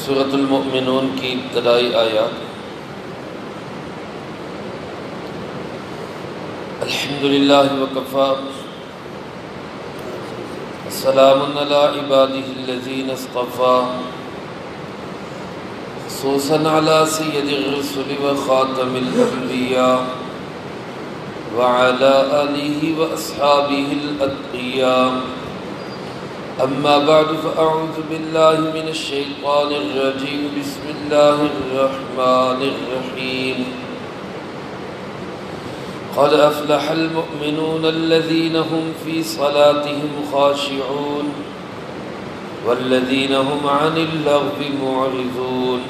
سورۃ المؤمنون کی ابتدائی آیات۔ الحمدللہ وکفی سلام علی عبادہ الذین اصطفی خصوصا علی سید الرسل وخاتم الانبیاء وعلى آلہ واصحابہ الاتقیاء اما بعد فاعوذ باللہ من الشیطان الرجیم بسم اللہ الرحمن الرحیم قد افلح المؤمنون الذين هم في صلاتهم خاشعون والذين هم عن اللغو معرضون۔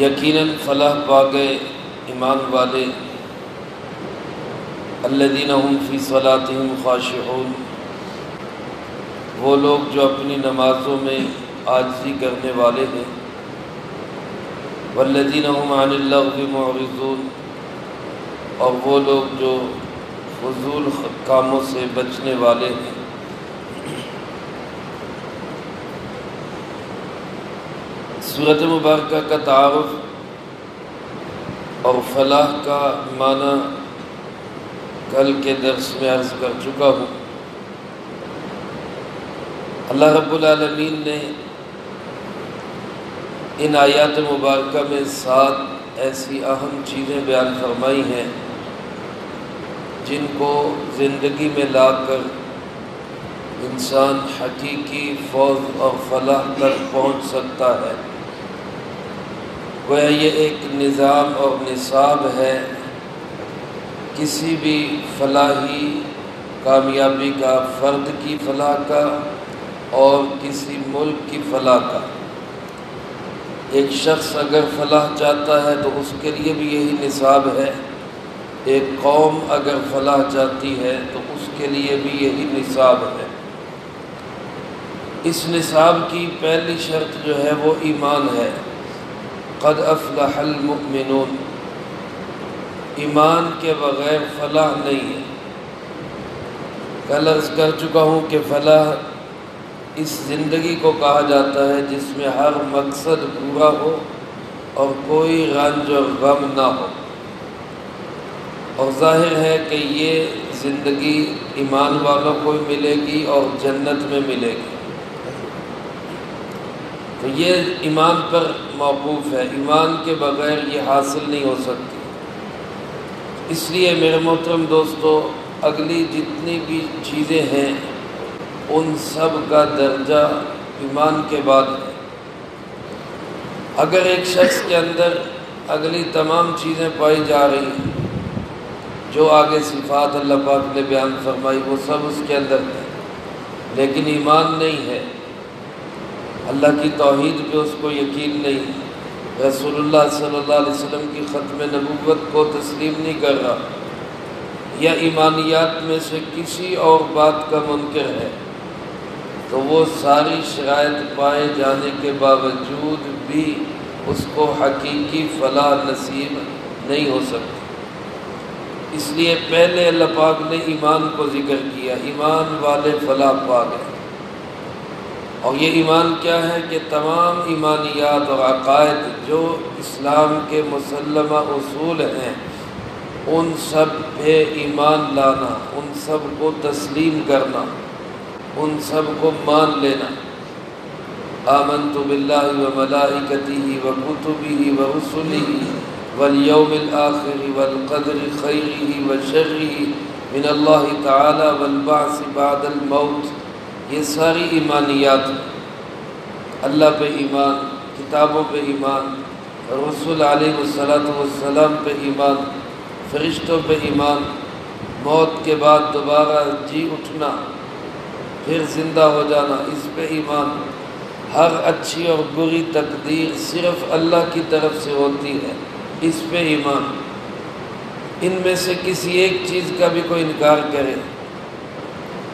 یقیناً فلاح پا گئے ایمان والے الذين هم في صلاتهم خاشعون، وہ لوگ جو اپنی نمازوں میں عاجزی کرنے والے ہیں، والذین هم عن اللغو معرضون، اور وہ لوگ جو فضول کاموں سے بچنے والے ہیں۔ سورۃ مبارکہ کا تعارف اور فلاح کا معنی کل کے درس میں عرض کر چکا ہوں۔ اللہ رب العالمین نے ان آیات مبارکہ میں 7 ایسی اہم چیزیں بیان فرمائی ہیں جن کو زندگی میں لا کر انسان حقیقی فوز اور فلاح تک پہنچ سکتا ہے۔ گویا یہ ایک نظام اور نصاب ہے کسی بھی فلاحی کامیابی کا، فرد کی فلاح کا اور کسی ملک کی فلاح کا۔ ایک شخص اگر فلاح چاہتا ہے تو اس کے لیے بھی یہی نصاب ہے، ایک قوم اگر فلاح چاہتی ہے تو اس کے لیے بھی یہی نصاب ہے۔ اس نصاب کی پہلی شرط جو ہے وہ ایمان ہے۔ قد افلح المؤمنون، ایمان کے بغیر فلاح نہیں ہے۔ کل عرض کر چکا ہوں کہ فلاح اس زندگی کو کہا جاتا ہے جس میں ہر مقصد پورا ہو اور کوئی رنج اور غم نہ ہو، اور ظاہر ہے کہ یہ زندگی ایمان والوں کو ملے گی اور جنت میں ملے گی۔ تو یہ ایمان پر موقوف ہے، ایمان کے بغیر یہ حاصل نہیں ہو سکتی۔ اس لیے میرے محترم دوستو، اگلی جتنی بھی چیزیں ہیں ان سب کا درجہ ایمان کے بعد ہے۔ اگر ایک شخص کے اندر اگلی تمام چیزیں پائی جا رہی ہیں جو آگے صفات اللہ پاک نے بیان فرمائی وہ سب اس کے اندر ہے، لیکن ایمان نہیں ہے، اللہ کی توحید پہ اس کو یقین نہیں، رسول اللہ صلی اللہ علیہ وسلم کی ختم نبوت کو تسلیم نہیں کر رہا، یا ایمانیات میں سے کسی اور بات کا منکر ہے، تو وہ ساری شرائط پائے جانے کے باوجود بھی اس کو حقیقی فلاح نصیب نہیں ہو سکتی۔ اس لیے پہلے اللہ پاک نے ایمان کو ذکر کیا، ایمان والے فلاح پا گئے۔ اور یہ ایمان کیا ہے کہ تمام ایمانیات اور عقائد جو اسلام کے مسلمہ اصول ہیں ان سب پہ ایمان لانا، ان سب کو تسلیم کرنا، ان سب کو مان لینا۔ آمنت باللہ وملائکتہ وکتبہ ورسلہ والیوم الآخر والقدر خیرہ وشرہ من اللہ تعالی والبعث بعد الموت، یہ ساری ایمانیات ہیں۔ اللہ پہ ایمان، کتابوں پہ ایمان، رسول علیہ السلام پہ ایمان، فرشتوں پہ ایمان، موت کے بعد دوبارہ جی اٹھنا، پھر زندہ ہو جانا، اس پہ ایمان۔ ہر اچھی اور بری تقدیر صرف اللہ کی طرف سے ہوتی ہے، اس پہ ایمان۔ ان میں سے کسی ایک چیز کا بھی کوئی انکار کرے،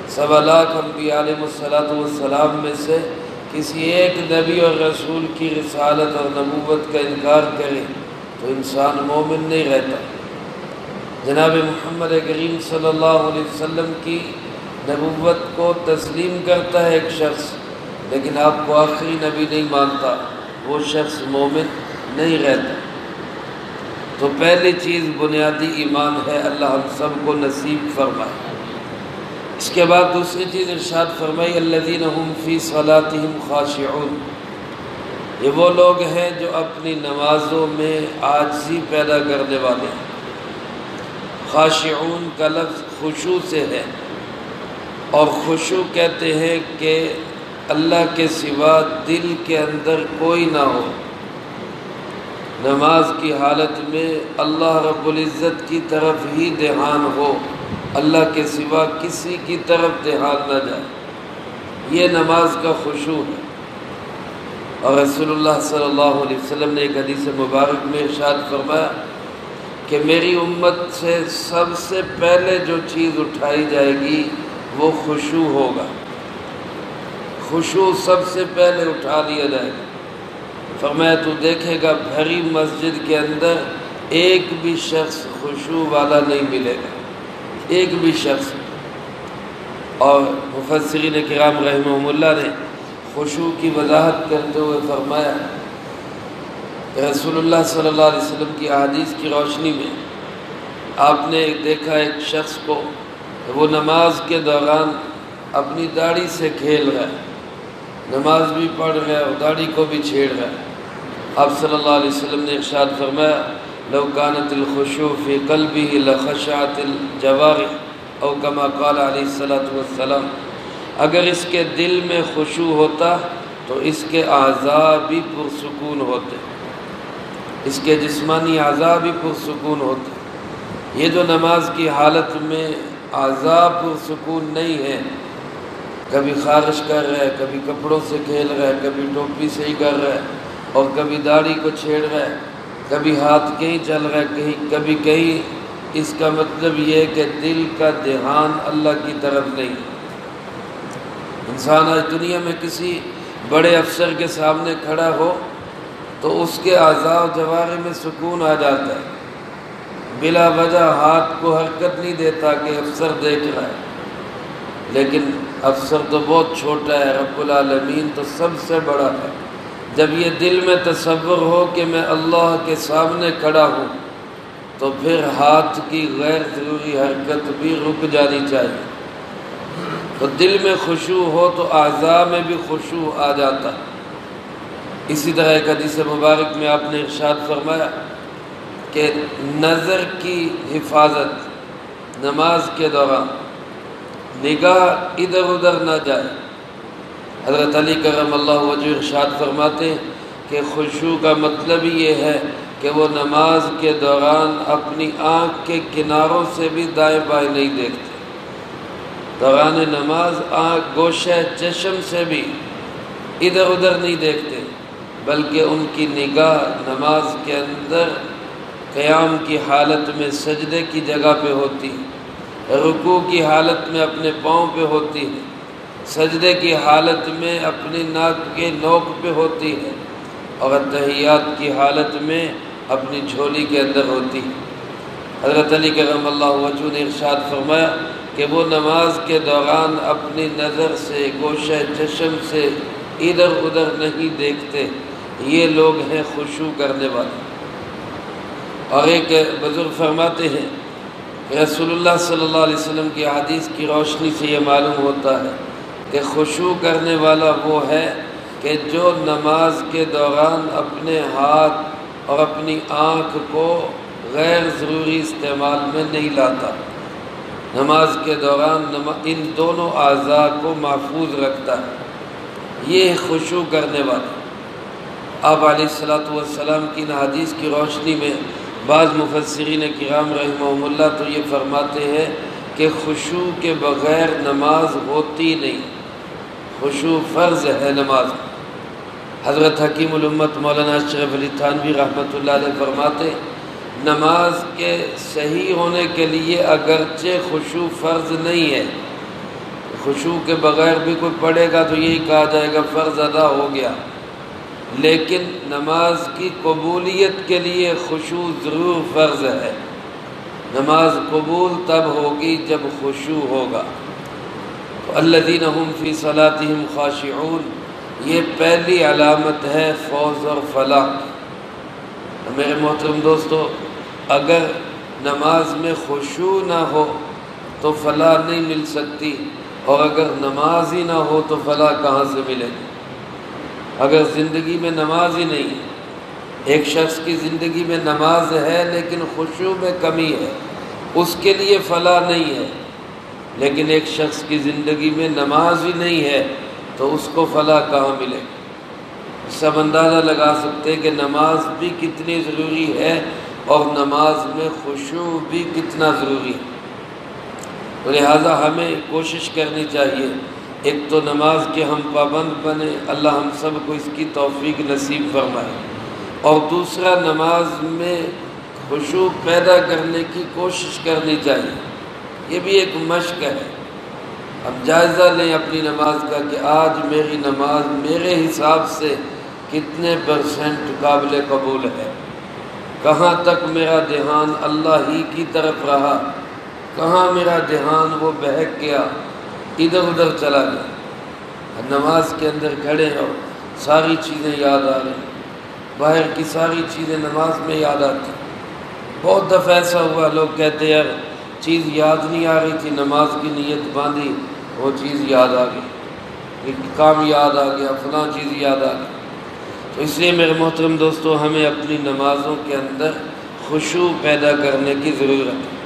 1.25 لاکھ انبیاء علیہ السلام میں سے کسی ایک نبی اور رسول کی رسالت اور نبوت کا انکار کرے تو انسان مومن نہیں رہتا۔ جناب محمد کریم صلی اللہ علیہ وسلم کی نبوت کو تسلیم کرتا ہے ایک شخص، لیکن آپ کو آخری نبی نہیں مانتا، وہ شخص مومن نہیں رہتا۔ تو پہلی چیز بنیادی ایمان ہے، اللہ ہم سب کو نصیب فرمائے۔ اس کے بعد دوسری چیز ارشاد فرمائی الذین هم فی صلاتہم خاشعون، یہ وہ لوگ ہیں جو اپنی نمازوں میں عاجزی پیدا کرنے والے ہیں۔ خاشعون کا لفظ خشوع سے ہے، اور خشوع کہتے ہیں کہ اللہ کے سوا دل کے اندر کوئی نہ ہو، نماز کی حالت میں اللہ رب العزت کی طرف ہی دھیان ہو، اللہ کے سوا کسی کی طرف دھیان نہ جائے، یہ نماز کا خشوع ہے۔ اور رسول اللہ صلی اللہ علیہ وسلم نے ایک حدیث مبارک میں ارشاد فرمایا کہ میری امت سے سب سے پہلے جو چیز اٹھائی جائے گی وہ خشوع ہوگا، خشوع سب سے پہلے اٹھا لیا جائے گا۔ فرمایا تو دیکھے گا بھری مسجد کے اندر ایک بھی شخص خشوع والا نہیں ملے گا، ایک بھی شخص۔ اور مفسرین کرام رحمہم اللہ نے خشوع کی وضاحت کرتے ہوئے فرمایا کہ رسول اللہ صلی اللہ علیہ وسلم کی احادیث کی روشنی میں آپ نے دیکھا ایک شخص کو کہ وہ نماز کے دوران اپنی داڑھی سے کھیل رہا ہے، نماز بھی پڑھ رہا ہے اور داڑھی کو بھی چھیڑ رہا ہے۔ آپ صلی اللہ علیہ وسلم نے ارشاد فرمایا لو كانت الخشوع في قلبه لخشعت الجوارح او كما قال علیہ الصلوۃ والسلام، اگر اس کے دل میں خشوع ہوتا تو اس کے اعضاء بھی پرسکون ہوتے، اس کے جسمانی اعضاء بھی پرسکون ہوتے۔ یہ جو نماز کی حالت میں اعضاء پرسکون نہیں ہے، کبھی خارش کر رہا ہے، کبھی کپڑوں سے کھیل رہا ہے، کبھی ٹوپی سے ہی کر رہا ہے، اور کبھی داڑھی کو چھیڑ رہا ہے، کبھی ہاتھ کہیں چل رہا ہے، کبھی کہیں، اس کا مطلب یہ ہے کہ دل کا دھیان اللہ کی طرف نہیں۔ انسان آج دنیا میں کسی بڑے افسر کے سامنے کھڑا ہو تو اس کے اعضاء و جوارح میں سکون آ جاتا ہے، بلا وجہ ہاتھ کو حرکت نہیں دیتا کہ افسر دیکھ رہا ہے، لیکن افسر تو بہت چھوٹا ہے، رب العالمین تو سب سے بڑا ہے۔ جب یہ دل میں تصور ہو کہ میں اللہ کے سامنے کھڑا ہوں تو پھر ہاتھ کی غیر ضروری حرکت بھی رک جانی چاہیے۔ تو دل میں خشوع ہو تو اعضاء میں بھی خشوع آ جاتا ہے۔ اسی طرح ایک حدیث مبارک میں آپ نے ارشاد فرمایا کہ نظر کی حفاظت نماز کے دوران، نگاہ ادھر ادھر نہ جائے۔ حضرت علی کرم اللہ وجہ ارشاد فرماتے ہیں کہ خشوع کا مطلب یہ ہے کہ وہ نماز کے دوران اپنی آنکھ کے کناروں سے بھی دائیں بائیں نہیں دیکھتے، دوران نماز آنکھ گوشہ چشم سے بھی ادھر ادھر نہیں دیکھتے، بلکہ ان کی نگاہ نماز کے اندر قیام کی حالت میں سجدے کی جگہ پہ ہوتی ہے، رکوع کی حالت میں اپنے پاؤں پہ ہوتی ہے، سجدے کی حالت میں اپنی ناک کے نوک پہ ہوتی ہے، اور اتحیات کی حالت میں اپنی جھولی کے اندر ہوتی ہے۔ حضرت علی کرم اللہ وجہ نے ارشاد فرمایا کہ وہ نماز کے دوران اپنی نظر سے گوشہ چشم سے ادھر ادھر نہیں دیکھتے، یہ لوگ ہیں خشوع کرنے والے۔ اور ایک بزرگ فرماتے ہیں کہ رسول اللہ صلی اللہ علیہ وسلم کی حدیث کی روشنی سے یہ معلوم ہوتا ہے کہ خشوع کرنے والا وہ ہے کہ جو نماز کے دوران اپنے ہاتھ اور اپنی آنکھ کو غیر ضروری استعمال میں نہیں لاتا، نماز کے دوران ان دونوں اعضاء کو محفوظ رکھتا ہے، یہ خشوع کرنے والا۔ آپ علیہ الصلوۃ والسلام کی ان حدیث کی روشنی میں بعض مفسرین کرام رحمہم اللہ تو یہ فرماتے ہیں کہ خشوع کے بغیر نماز ہوتی نہیں، خشوع فرض ہے نماز۔ حضرت حکیم الامت مولانا اشرف علی تھانوی رحمۃ اللہ علیہ فرماتے نماز کے صحیح ہونے کے لیے اگرچہ خشوع فرض نہیں ہے، خشوع کے بغیر بھی کوئی پڑھے گا تو یہی کہا جائے گا فرض ادا ہو گیا، لیکن نماز کی قبولیت کے لیے خشوع ضرور فرض ہے۔ نماز قبول تب ہوگی جب خشوع ہوگا۔ الذین هم فی صلاتہم خاشعون، یہ پہلی علامت ہے فوز اور فلاح۔ میرے محترم دوستو، اگر نماز میں خشوع نہ ہو تو فلاح نہیں مل سکتی، اور اگر نماز ہی نہ ہو تو فلاح کہاں سے ملے گی؟ اگر زندگی میں نماز ہی نہیں ہے، ایک شخص کی زندگی میں نماز ہے لیکن خشوع میں کمی ہے، اس کے لیے فلاح نہیں ہے۔ لیکن ایک شخص کی زندگی میں نماز ہی نہیں ہے تو اس کو فلاح کہاں ملے گی؟ سب اندازہ لگا سکتے کہ نماز بھی کتنی ضروری ہے اور نماز میں خشوع بھی کتنا ضروری ہے۔ تو لہٰذا ہمیں کوشش کرنی چاہیے، ایک تو نماز کے ہم پابند بنیں، اللہ ہم سب کو اس کی توفیق نصیب فرمائے، اور دوسرا نماز میں خشوع پیدا کرنے کی کوشش کرنی چاہیے۔ یہ بھی ایک مشق ہے۔ اب جائزہ لیں اپنی نماز کا کہ آج میری نماز میرے حساب سے کتنے % قابل قبول ہے، کہاں تک میرا دھیان اللہ ہی کی طرف رہا، کہاں میرا دھیان وہ بہک گیا، ادھر ادھر چلا گیا۔ نماز کے اندر کھڑے ہو، ساری چیزیں یاد آ رہی، باہر کی ساری چیزیں نماز میں یاد آتی۔ بہت دفعہ ایسا ہوا، لوگ کہتے ہیں یار چیز یاد نہیں آ رہی تھی، نماز کی نیت باندھی، وہ چیز یاد آ گئی، کام یاد آ گیا، فلاں چیز یاد آ گئی۔ تو اس لیے میرے محترم دوستو، ہمیں اپنی نمازوں کے اندر خشوع پیدا کرنے کی ضرورت ہے،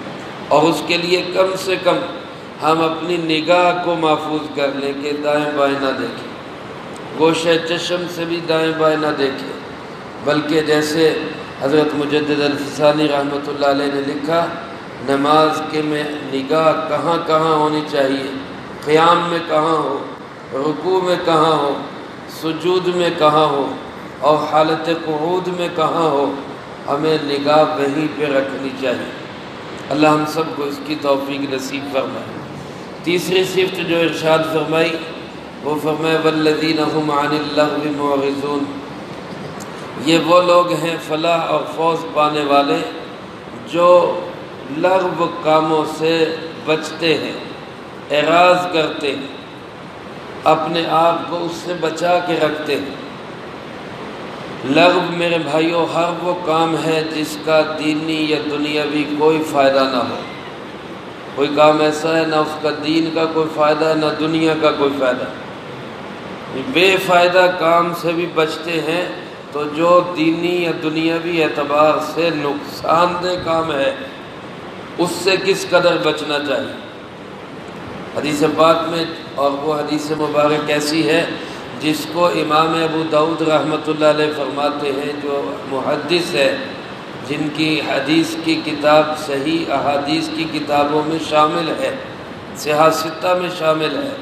اور اس کے لیے کم سے کم ہم اپنی نگاہ کو محفوظ کر لیں کہ دائیں بائیں نہ دیکھیں، گوشہ چشم سے بھی دائیں بائیں نہ دیکھیں، بلکہ جیسے حضرت مجدد الفسانی رحمۃ اللہ علیہ نے لکھا، نماز کے میں نگاہ کہاں کہاں ہونی چاہیے، قیام میں کہاں ہو، رکوع میں کہاں ہو، سجود میں کہاں ہو، اور حالت قعود میں کہاں ہو، ہمیں نگاہ وہیں پہ رکھنی چاہیے۔ اللہ ہم سب کو اس کی توفیق نصیب فرمائے۔ تیسری صفت جو ارشاد فرمائی وہ فرمائے والذین هم عن اللغو معرضون، یہ وہ لوگ ہیں فلاح اور فوز پانے والے جو لغو کاموں سے بچتے ہیں، اعراض کرتے ہیں، اپنے آپ کو اس سے بچا کے رکھتے ہیں۔ لغو میرے بھائیوں ہر وہ کام ہے جس کا دینی یا دنیاوی کوئی فائدہ نہ ہو۔ کوئی کام ایسا ہے نہ اس کا دین کا کوئی فائدہ ہے نہ دنیا کا کوئی فائدہ، بے فائدہ کام سے بھی بچتے ہیں، تو جو دینی یا دنیاوی اعتبار سے نقصان دہ کام ہے اس سے کس قدر بچنا چاہیے۔ حدیث پاک میں، اور وہ حدیث مبارک ایسی ہے جس کو امام ابو داؤد رحمۃ اللہ علیہ فرماتے ہیں، جو محدث ہے، جن کی حدیث کی کتاب صحیح احادیث کی کتابوں میں شامل ہے، صحاح ستہ میں شامل ہے۔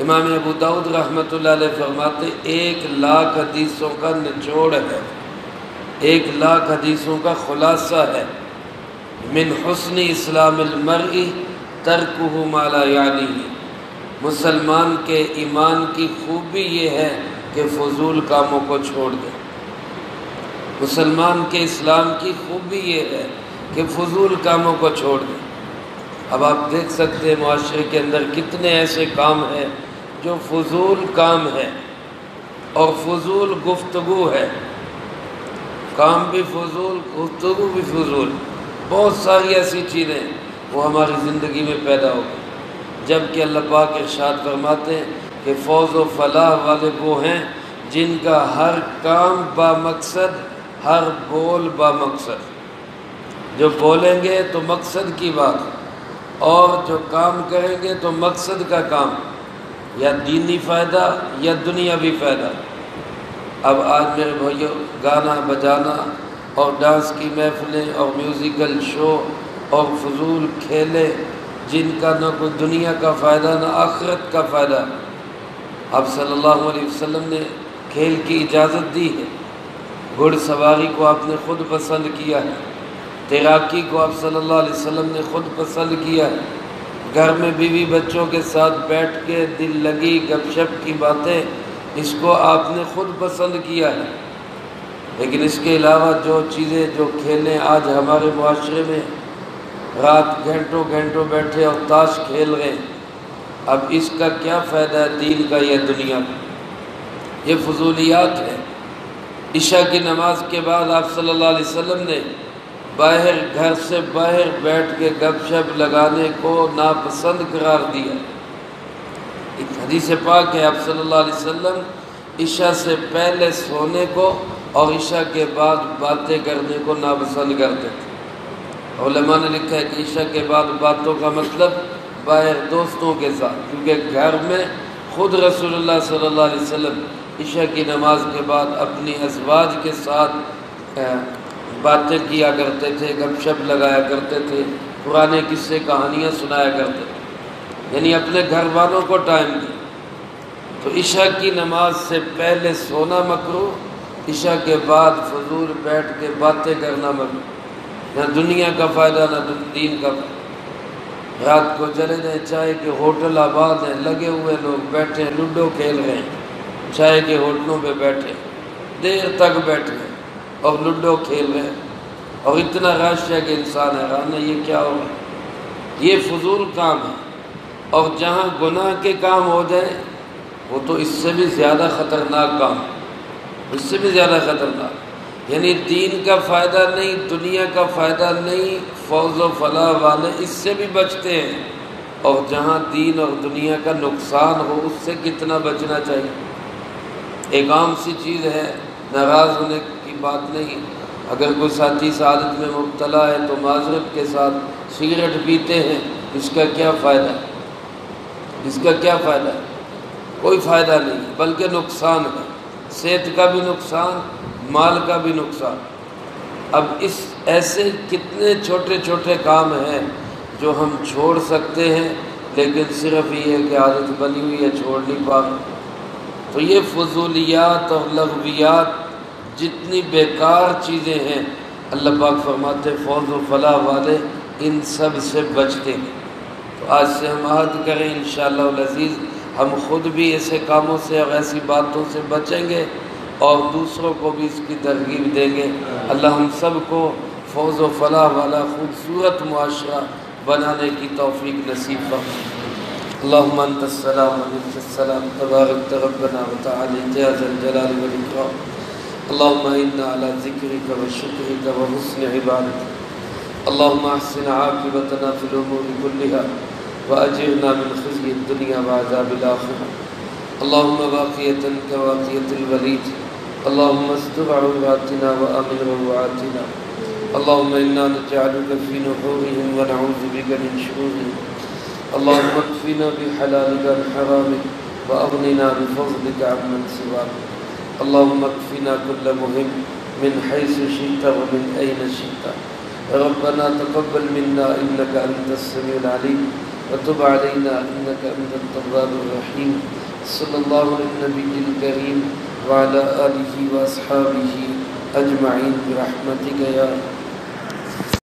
امام ابو داؤد رحمۃ اللہ علیہ فرماتے 1,00,000 حدیثوں کا نچوڑ ہے، 1,00,000 حدیثوں کا خلاصہ ہے۔ من حسن اسلام المرء ترکہ ما لا یعنیہ، مسلمان کے ایمان کی خوبی یہ ہے کہ فضول کاموں کو چھوڑ دے۔ مسلمان کے اسلام کی خوبی یہ ہے کہ فضول کاموں کو چھوڑ دے۔ اب آپ دیکھ سکتے ہیں معاشرے کے اندر کتنے ایسے کام ہیں جو فضول کام ہے اور فضول گفتگو ہے، کام بھی فضول، گفتگو بھی فضول، بہت ساری ایسی چیزیں وہ ہماری زندگی میں پیدا ہو گئی، جبکہ اللہ پاک ارشاد فرماتے ہیں کہ فوز و فلاح والے وہ ہیں جن کا ہر کام با مقصد، ہر بول با مقصد، جو بولیں گے تو مقصد کی بات، اور جو کام کریں گے تو مقصد کا کام، یا دینی فائدہ یا دنیاوی فائدہ۔ اب آج میرے بھائیو گانا بجانا اور ڈانس کی محفلیں اور میوزیکل شو اور فضول کھیلے جن کا نہ کوئی دنیا کا فائدہ نہ آخرت کا فائدہ۔ اب صلی اللہ علیہ وسلم نے کھیل کی اجازت دی ہے، گھڑ سواری کو آپ نے خود پسند کیا ہے، تیراکی کو آپ صلی اللہ علیہ وسلم نے خود پسند کیا ہے، گھر میں بیوی بچوں کے ساتھ بیٹھ کے دل لگی گپ شپ کی باتیں، اس کو آپ نے خود پسند کیا ہے۔ لیکن اس کے علاوہ جو چیزیں، جو کھیلیں آج ہمارے معاشرے میں، رات گھنٹوں گھنٹوں بیٹھے اور تاش کھیل رہے ہیں، اب اس کا کیا فائدہ ہے دین کا یا دنیا کا؟ یہ فضولیات ہیں۔ عشاء کی نماز کے بعد آپ صلی اللہ علیہ وسلم نے باہر گھر سے باہر بیٹھ کے گپ شپ لگانے کو ناپسند قرار دیا۔ ایک حدیث پاک ہے، آپ صلی اللہ علیہ وسلم عشاء سے پہلے سونے کو اور عشاء کے بعد باتیں کرنے کو ناپسند کرتے تھے۔ علماء نے لکھا ہے کہ عشاء کے بعد باتوں کا مطلب باہر دوستوں کے ساتھ، کیونکہ گھر میں خود رسول اللہ صلی اللہ علیہ وسلم عشاء کی نماز کے بعد اپنی ازواج کے ساتھ باتیں کیا کرتے تھے، گپ شپ لگایا کرتے تھے، پرانے قصے کہانیاں سنایا کرتے تھے، یعنی اپنے گھر والوں کو ٹائم دیا۔ تو عشاء کی نماز سے پہلے سونا مکروہ، عشاء کے بعد فضول بیٹھ کے باتیں کرنا مکروہ، نہ دنیا کا فائدہ نہ دین کا فائدہ۔ رات کو چلے جائیں، چائے کے ہوٹل آباد ہیں، لگے ہوئے لوگ بیٹھے ہیں، لوڈو کھیل رہے ہیں، چائے کے ہوٹلوں پہ بیٹھے دیر تک بیٹھے ہیں اور لوڈو کھیل رہے ہیں، اور اتنا رش ہے کہ انسان حیران ہے یہ کیا ہو رہا ہے۔ یہ فضول کام ہے، اور جہاں گناہ کے کام ہو جائیں وہ تو اس سے بھی زیادہ خطرناک کام ہے، اس سے بھی زیادہ خطرناک، یعنی دین کا فائدہ نہیں، دنیا کا فائدہ نہیں، فوز و فلاح والے اس سے بھی بچتے ہیں، اور جہاں دین اور دنیا کا نقصان ہو اس سے کتنا بچنا چاہیے۔ ایک عام سی چیز ہے، ناراض ہونے کی بات نہیں، اگر کوئی ساتھی سعادت میں مبتلا ہے تو معذرت کے ساتھ سگریٹ پیتے ہیں، اس کا کیا فائدہ ہے؟ اس کا کیا فائدہ ہے؟ کوئی فائدہ نہیں، بلکہ نقصان ہے، صحت کا بھی نقصان، مال کا بھی نقصان۔ اب اس ایسے کتنے چھوٹے چھوٹے کام ہیں جو ہم چھوڑ سکتے ہیں، لیکن صرف یہ ہے کہ عادت بنی ہوئی ہے، چھوڑ نہیں پا رہے۔ تو یہ فضولیات اور لغویات جتنی بیکار چیزیں ہیں، اللہ پاک فرماتے فوز و فلاح والے ان سب سے بچتے ہیں۔ تو آج سے ہم عہد کریں انشاءاللہ العزیز ہم خود بھی ایسے کاموں سے اور ایسی باتوں سے بچیں گے، اور دوسروں کو بھی اس کی ترغیب دیں گے۔ اللہ ہم سب کو فوز و فلاح والا خوبصورت معاشرہ بنانے کی توفیق نصیب فرمائے۔ اللہم انت السلام و منک السلام، تبارک ربنا و تعالی یا ذا الجلال والاکرام۔ اللہم انا علی ذکرک و شکرک و حسن عبادتک، اللہم احسن عاقبتنا فی الامور کلها واجرنا من خزي الدنيا وعذاب الآخرة، اللهم باقية كواقية الوليد، اللهم استر عوراتنا وآمن روعاتنا، اللهم إنا نجعلك في نحورهم ونعوذ بك من شرورهم، اللهم اكفنا بحلالك عن حرامك وأغننا بفضلك عمن سواك، اللهم اكفنا كل مهم من حيث شئت ومن أين شئت، ربنا تقبل منا إنك أنت السميع العليم وتب علينا إنك أنت التواب الرحيم، صلى الله على النبي الكريم وعلى آله وأصحابه أجمعين برحمتك يا